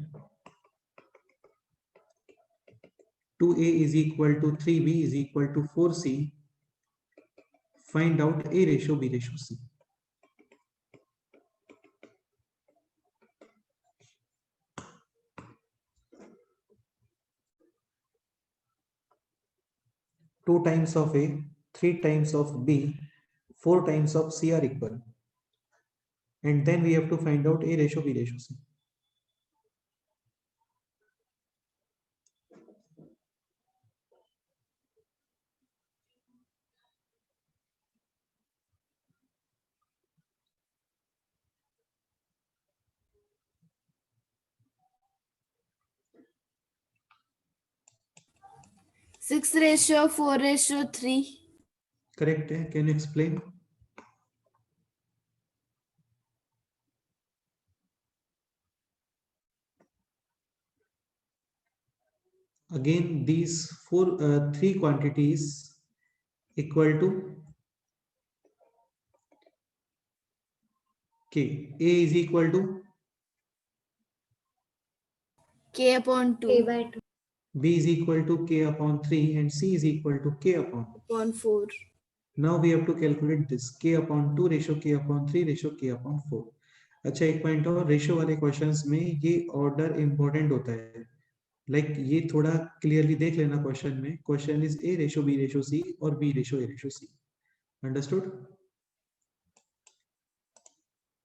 2a is equal to 3b is equal to 4c. Find out a ratio b ratio c. Two times of a, 3 times of b, 4 times of c are equal. And then we have to find out a ratio b ratio c. Six ratio 4 ratio 3. Correct? Can you explain? Again, these three quantities equal to k. A is equal to K upon K 2 by 2. b is equal to k upon 3 and c is equal to k upon 2. upon 4. Now we have to calculate this k upon 2 ratio k upon 3 ratio k upon 4. अच्छा एक पॉइंट और, रेशियो वाले क्वेश्चंस में ये ऑर्डर इंपॉर्टेंट होता है. लाइक ये थोड़ा क्लियरली देख लेना क्वेश्चन में. Question is a ratio b ratio c और b ratio a ratio c. Understood?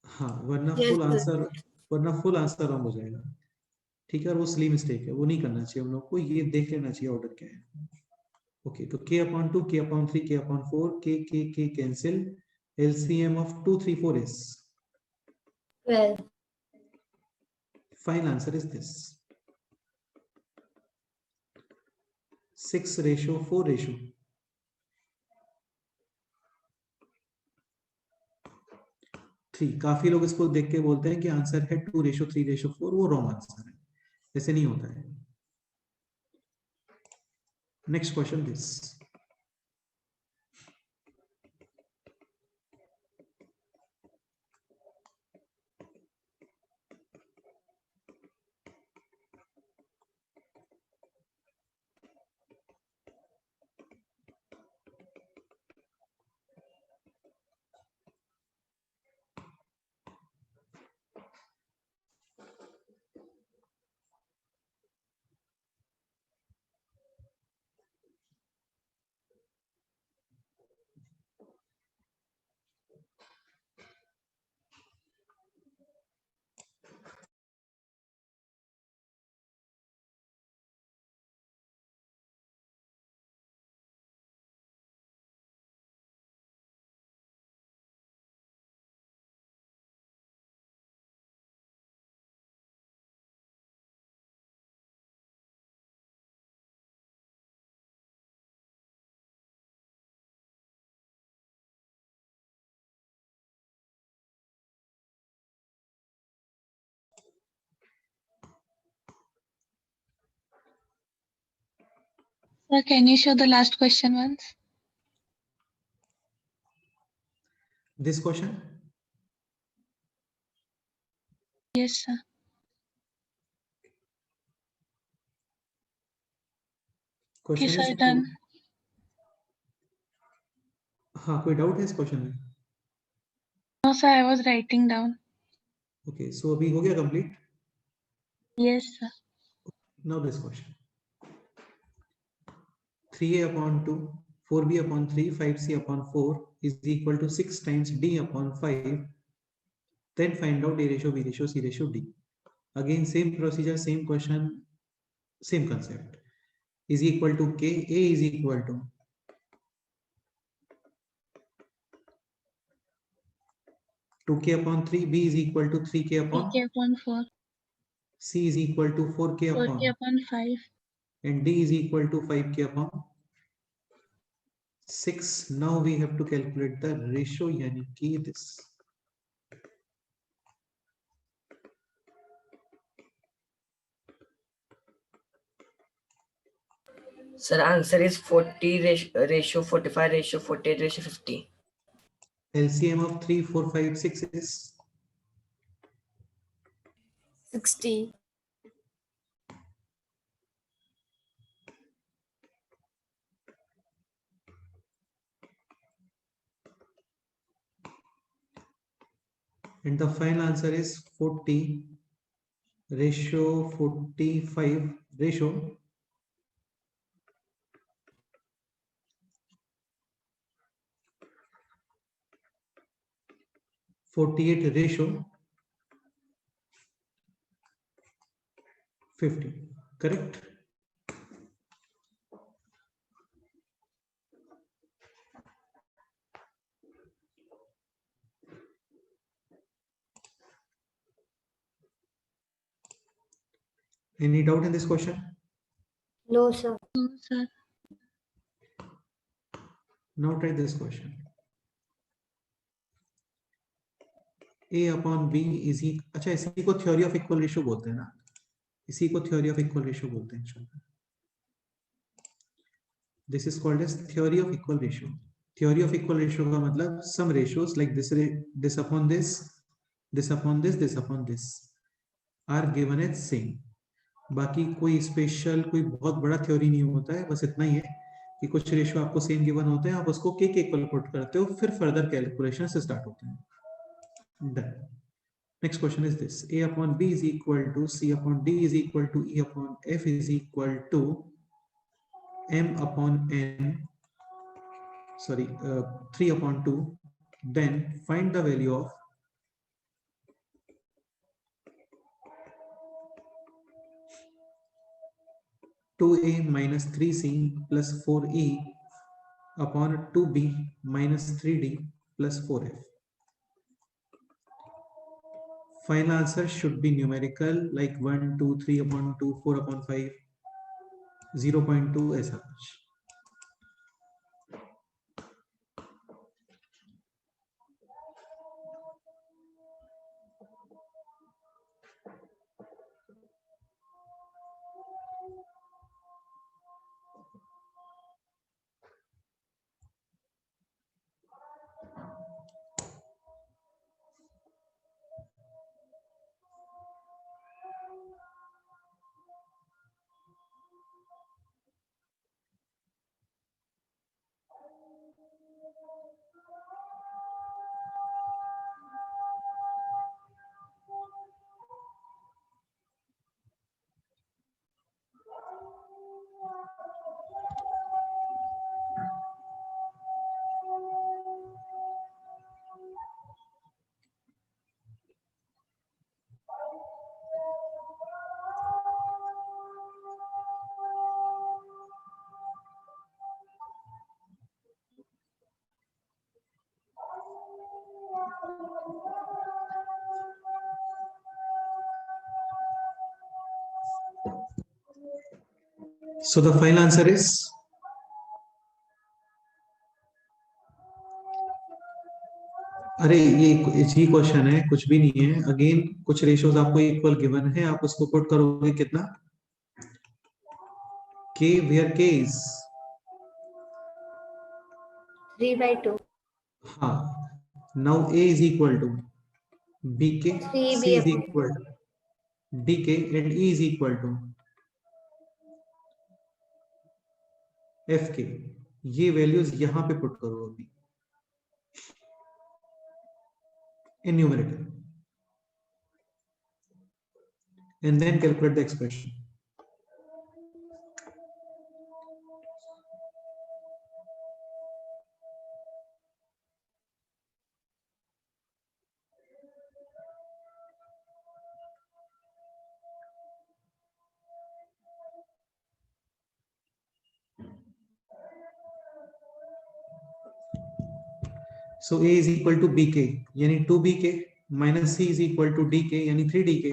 हाँ, वरना Yes, फुल आंसर रॉन्ग हो जाएगा. ठीक है, और वो सिली मिस्टेक है, वो नहीं करना चाहिए हम लोग को. ये देख लेना चाहिए ऑर्डर क्या है. ओके, तो k upon 2 k upon 3 k upon 4 k cancel. LCM of 2 3 4 is 12. final answer is this 6 ratio 4 ratio. काफी लोग इसको देख के बोलते हैं कि आंसर है 2 रेशो 3 रेशो 4. वो रॉन्ग आंसर है, ऐसे नहीं होता है. Next question this. Sir, can you show the last question once? This question, Yes, sir. Okay, question sir, is done. हाँ, कोई डाउट है इस क्वेश्चन में? No, sir, I was writing down. Okay, so अभी हो गया complete. Yes, sir. Now this question. 3a upon 2, 4b upon 3, 5c upon 4 is equal to 6 times d upon 5. Then find out a ratio, b ratio, c ratio, d. Again, same procedure, same question, same concept. Is equal to k, a is equal to 2k upon 3, b is equal to 3k upon, 3k upon 4, c is equal to 4k 4k upon, upon 5. and d is equal to 5k upon 6. Now we have to calculate the ratio, yani ki this. Sir, answer is 40 ratio 45 ratio 48 ratio 50. LCM of 3, 4, 5, 6 is 60. and the final answer is 40 ratio 45 ratio 48 ratio 50. Correct? Any doubt in this question? No, sir. No, sir. Now try this question. A upon B is equal. अच्छा, इसी को थ्योरी ऑफ इक्वल रेशियो बोलते हैं ना, इसी को थ्योरी ऑफ इक्वल रेशियो बोलते हैं actually. This is called as theory of equal ratio. Theory of equal ratio का मतलब some ratios like this upon this, this upon this, this upon this are given as same. बाकी कोई स्पेशल कोई बहुत बड़ा थ्योरी नहीं होता है, बस इतना ही है कि कुछ रेशियो आपको सेम गिवन होते हैं, आप उसको के इक्वल पुट करते हो, फिर फर्दर कैलकुलेशन से स्टार्ट होते हैं. Done. Next question is this. a upon b is equal to c upon d is equal to e upon f is equal to m upon n, sorry, 3 upon 2. Then find the value of two a minus 3c plus 4e upon 2b minus 3d plus 4f. Final answer should be numerical like 1, 2, 3 upon 2, 4 upon 5, 0.2 ऐसा कुछ. So the final answer is अरे ये क्वेश्चन है, कुछ भी नहीं है. अगेन कुछ रेशियोज आपको इक्वल गिवन है, आप उसको पुट करोगे कितना, k where k is 3/2. हाँ. Now a is equal to bk, 3b c is upon equal dk and e is equal to fk. ये वैल्यूज यहां पे पुट करो अभी in numerator and then calculate the expression. So a is equal to bk यानी 2bk minus c is equal to dk यानी 3dk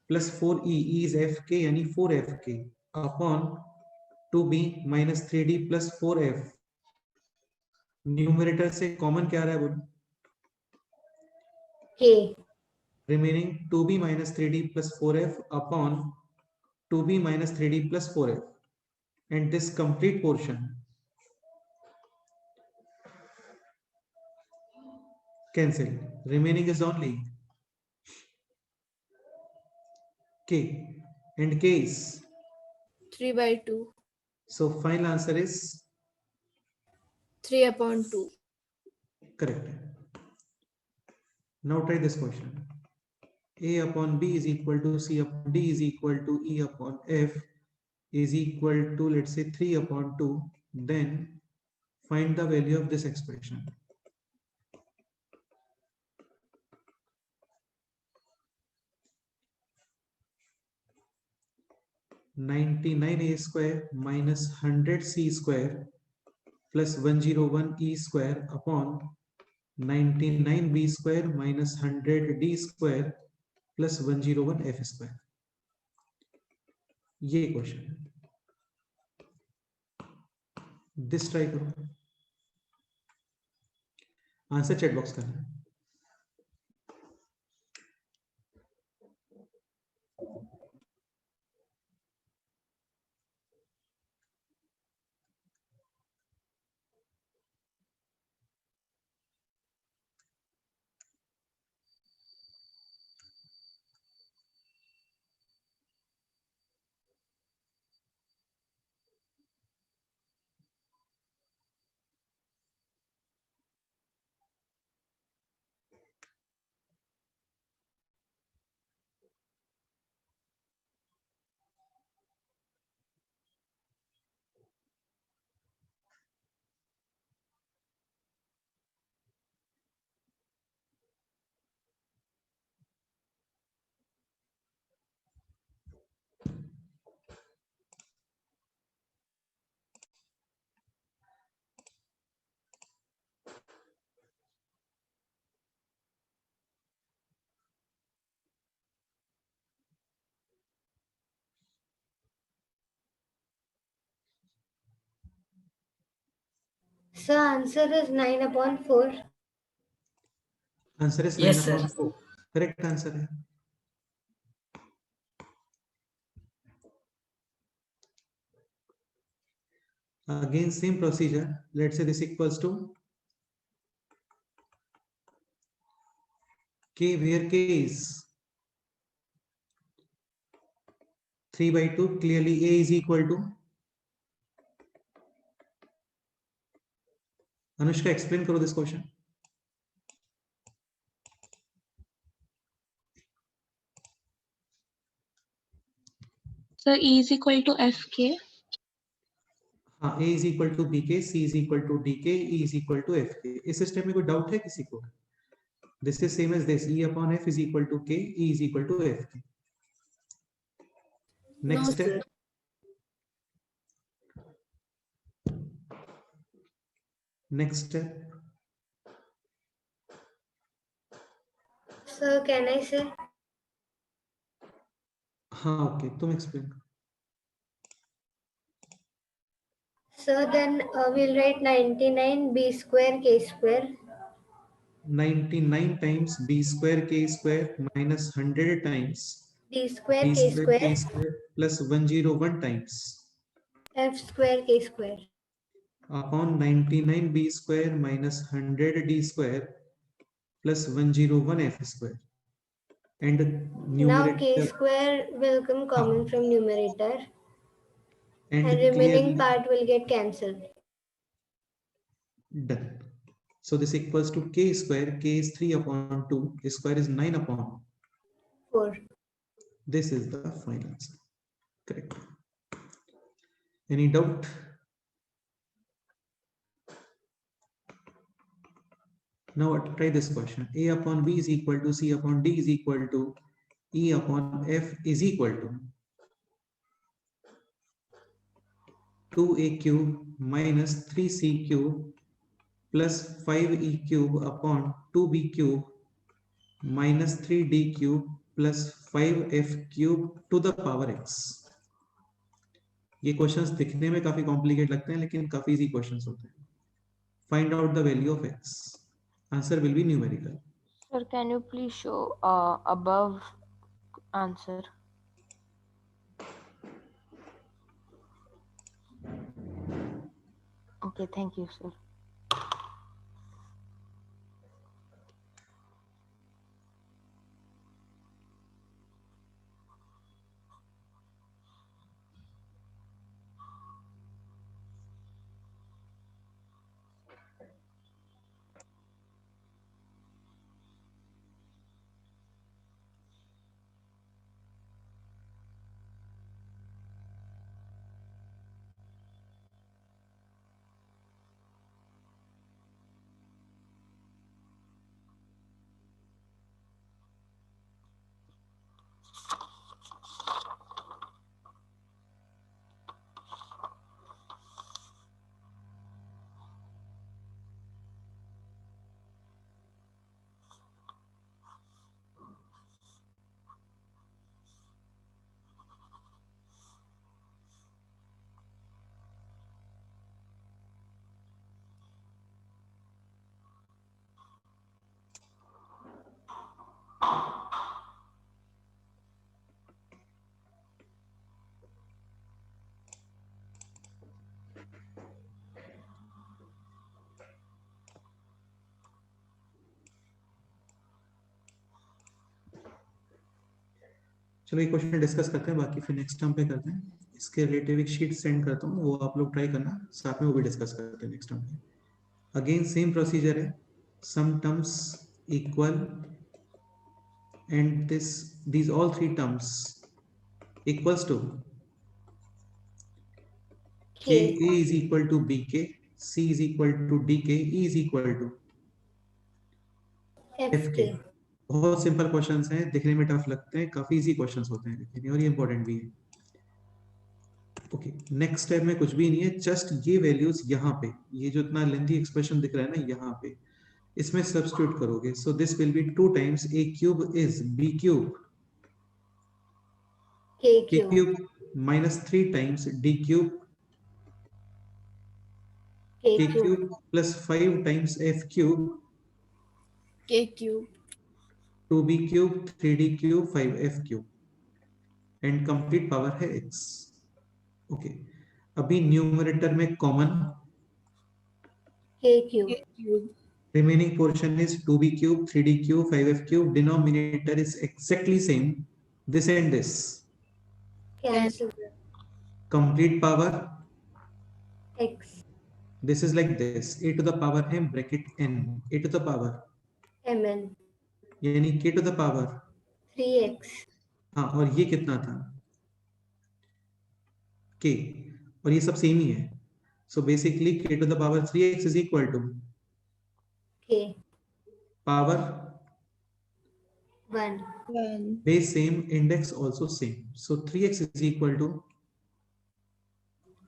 plus 4e is fk यानी 4fk upon 2b minus 3d plus 4f. Numerator से कॉमन क्या आ रहा है बोलो? k. Remaining 2b minus 3d plus 4f upon 2b minus 3d plus 4f, and this complete portion cancel. Remaining is only k, and k is 3/2. so final answer is 3/2. correct. Now try this question. A upon b is equal to c upon d is equal to e upon f is equal to, let's say, 3 upon 2. Then find the value of this expression. (99a square minus 100c square plus 101 e square upon 99b square minus 100d square plus 101 f square. ये क्वेश्चन है. दिस ट्राई करो. आंसर चैट बॉक्स करना है. So answer is 9 upon 4. Answer is 9 Yes, sir. upon 4. Correct answer है. Again same procedure. Let's say this equals to k, where k is 3/2. Clearly a is equal to, Anushka, explain करो this question. So E is equal to FK. हाँ, a is equal to bk, c is equal to dk, e is equal to fk. इस स्टेप में कोई डाउट है किसी को? This is same as this. E upon f is equal to k, e is equal to fk. Next No, step. Next step. So can I say? हाँ, okay, तुम explain. So then we'll write 99 b square k square 99 times b square k square minus 100 times d square b k square k square square plus 101 times f square k square. upon 99 b square minus 100 d square plus 101 f square. And Now k numerator square will come common from numerator and and remaining clearly part will get cancelled. done. So this equals to k square. K is 3 upon 2. Square is 9 upon. 4. This is the final answer. Correct. Any doubt? Now try this question. A upon B is equal to C upon D is equal to E upon F is equal to 2A cube minus 3C cube plus 5E cube upon 2B cube minus 3D cube plus 5F cube to the power x. ये क्वेश्चंस दिखने में काफी कॉम्प्लिकेट लगते हैं लेकिन काफी इजी क्वेश्चंस होते हैं. Find out the value of x. Answer will be numerical. Sir, can you please show above answer? Okay, thank you, sir. चलो ये क्वेश्चन डिस्कस करते हैं, बाकी फिर नेक्स्ट टर्म पे करते हैं. इसके रिलेटिव एक शीट सेंड करता हूँ, वो आप लोग ट्राई करना, साथ में वो भी डिस्कस करते हैं नेक्स्ट टर्म पे. अगेन सेम प्रोसीजर है, sum terms equal and these all three terms equals to k a is equal to bk, c is equal to dk, e is equal to fk. बहुत सिंपल क्वेश्चंस हैं, दिखने में टफ लगते हैं, काफी इजी क्वेश्चंस होते हैं लेकिन, और ये इंपॉर्टेंट भी है. ओके, नेक्स्ट स्टेप में कुछ भी नहीं है, जस्ट ये वैल्यूज यहाँ पे, ये जो इतना लेंथी एक्सप्रेशन दिख रहा है ना यहाँ पे, इसमें सब्स्टिट्यूट करोगे. सो this will B 2 times a cube is b cube, k cube minus 3 times d cube k cube plus 5 times f cube K cube. 2b cube 3d cube 5f cube and complete power है x. ओके, अभी न्यूमरेटर में common k cube. K cube. remaining portion is 2b cube 3d cube 5f cube, denominator is exactly same, this and this, Cancel. complete power X. this is like this, a to the power है bracket n, a to the power mn. यानी k to the power 3x. हाँ, और ये कितना था k, और ये सब सेम ही है. So basically k to the power 3x is equal to k. power 1. 1. base same, index also same, so 3x is equal to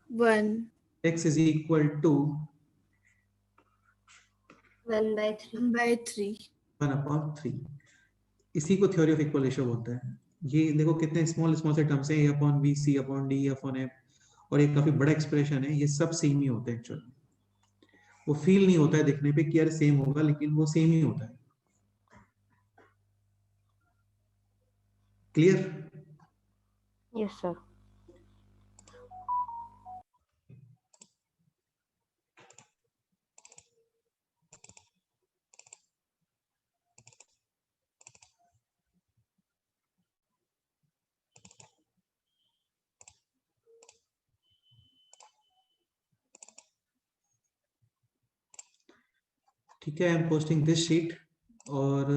1. x is equal to 1 by 3. 1 by 3. 1 upon 3. इसी को थ्योरी ऑफ इक्वल रेशियो बोलते हैं. ये देखो कितने स्मॉल स्मॉल से टर्म्स हैं, a upon b, c upon d, upon f, और एक काफी बड़ा एक्सप्रेशन है, ये सब सेम ही होते हैं एक्चुअली. वो फील नहीं होता है देखने पे कि यार सेम होगा, लेकिन वो सेम ही होता है. क्लियर? Yes, sir. ठीक है, I am posting this sheet और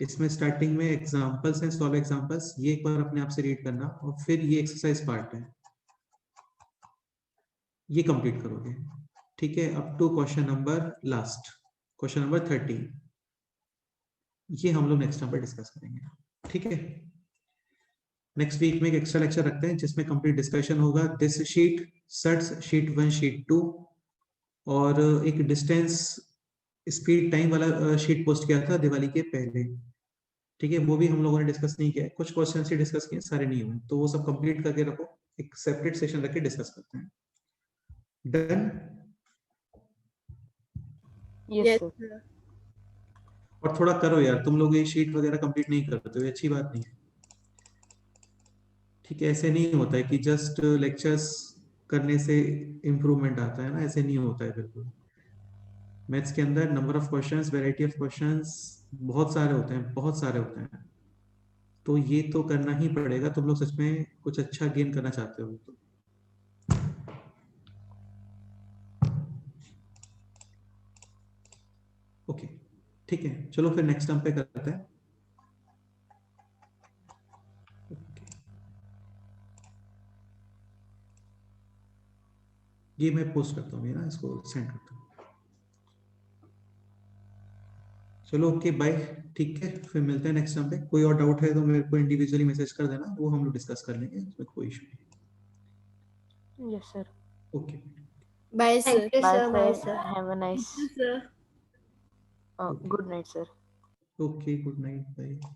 इसमें स्टार्टिंग में एग्जांपल्स हैं, सॉल्व एग्जांपल्स, ये एक बार अपने आप से रीड करना और फिर ये एक्सरसाइज पार्ट है, ये कंप्लीट करोगे। ठीक है, up to question number last, question number 30, ये हम लोग नेक्स्ट टाइम पर डिस्कस करेंगे। ठीक है, नेक्स्ट वीक में एक एक्स्ट्रा लेक्चर रखते हैं जिसमें कंप्लीट डिस्कशन होगा this sheet, search sheet 1, sheet 2, और एक डिस्टेंस स्पीड टाइम वाला शीट पोस्ट किया था दिवाली के पहले। ठीक है, वो भी हम लोगों ने डिस्कस नहीं किया है, कुछ क्वेश्चन ही डिस्कस किए, सारे नहीं हुए, तो वो सब कंप्लीट करके रखो, एक सेपरेट सेशन रख के डिस्कस करते हैं। Done? Yes, Yes, sir. sir. और थोड़ा करो यार, तुम लोग ये शीट वगैरह कंप्लीट नहीं करते हो, ये अच्छी बात नहीं है। ठीक है, ऐसे नहीं होता है कि जस्ट लेक्चर्स करने से इम्प्रूवमेंट आता है ना, ऐसे नहीं होता है बिल्कुल। मैथ्स के अंदर number of questions, variety of questions बहुत सारे होते हैं, बहुत सारे होते हैं, तो ये तो करना ही पड़ेगा, तुम लोग सच में कुछ अच्छा गेन करना चाहते हो तो। ओके, ठीक है, चलो फिर नेक्स्ट टाइम पे करते हैं। Okay. ये मैं पोस्ट करता हूँ, ये ना इसको सेंड करता हूँ। चलो ओके बाय, ठीक है, फिर मिलते हैं नेक्स्ट टाइम पे। कोई और डाउट है तो मेरे को इंडिविजुअली मैसेज कर देना, वो हम लोग डिस्कस कर लेंगे, इसमें कोई इशू नहीं। Yes, sir. Okay, Bye, sir. Thank you, Bye, sir. Bye, sir. sir. Have a nice Thank you, sir. good night, sir. Okay, good night, bye.